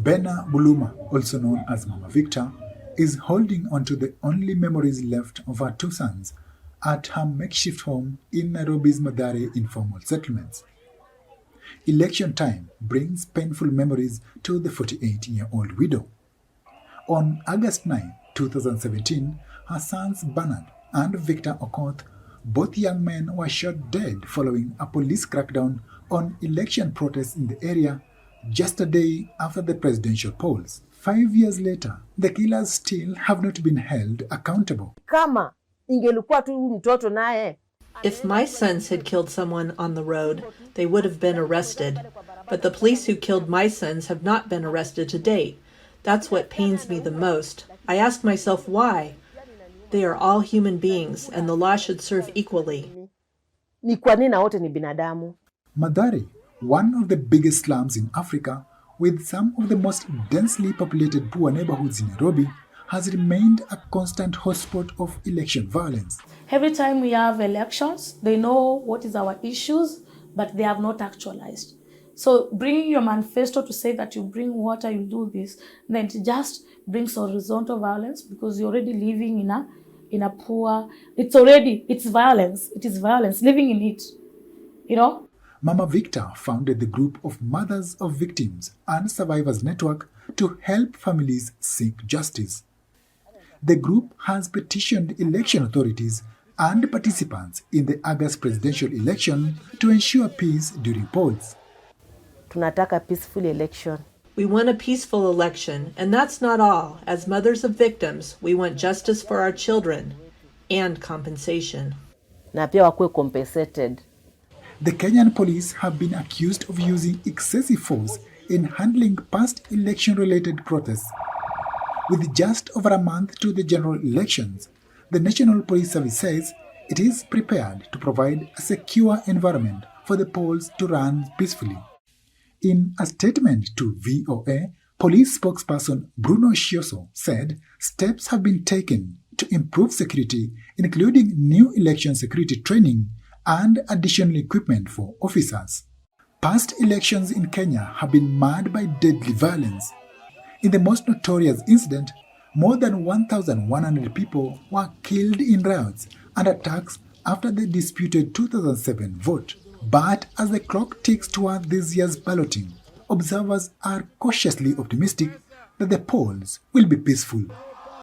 Bena Buluma, also known as Mama Victor, is holding onto the only memories left of her two sons at her makeshift home in Nairobi's Mathare informal settlements. Election time brings painful memories to the 48-year-old widow. On August 9, 2017, her sons Bernard and Victor Okoth, both young men, were shot dead following a police crackdown on election protests in the area just a day after the presidential polls. 5 years later, the killers still have not been held accountable. If my sons had killed someone on the road, they would have been arrested. But the police who killed my sons have not been arrested to date. That's what pains me the most. I ask myself why. They are all human beings, and the law should serve equally. Mathare, one of the biggest slums in Africa, with some of the most densely populated poor neighborhoods in Nairobi, has remained a constant hotspot of election violence. Every time we have elections, they know what is our issues, but they have not actualized. So bringing your manifesto to say that you bring water, you do this, then it just brings horizontal violence because you're already living in a poor, it's violence. It is violence, living in it, you know. Mama Victor founded the group of Mothers of Victims and Survivors Network to help families seek justice. The group has petitioned election authorities and participants in the August presidential election to ensure peace during polls. Tunataka peaceful election. We want a peaceful election, and that's not all. As mothers of victims, we want justice for our children and compensation. Na pia wakuwe compensated. The Kenyan police have been accused of using excessive force in handling past election-related protests. With just over a month to the general elections, the National Police Service says it is prepared to provide a secure environment for the polls to run peacefully. In a statement to VOA, police spokesperson Bruno Shioso said steps have been taken to improve security, including new election security training and additional equipment for officers. Past elections in Kenya have been marred by deadly violence. In the most notorious incident, more than 1,100 people were killed in riots and attacks after the disputed 2007 vote. But as the clock ticks toward this year's balloting, observers are cautiously optimistic that the polls will be peaceful.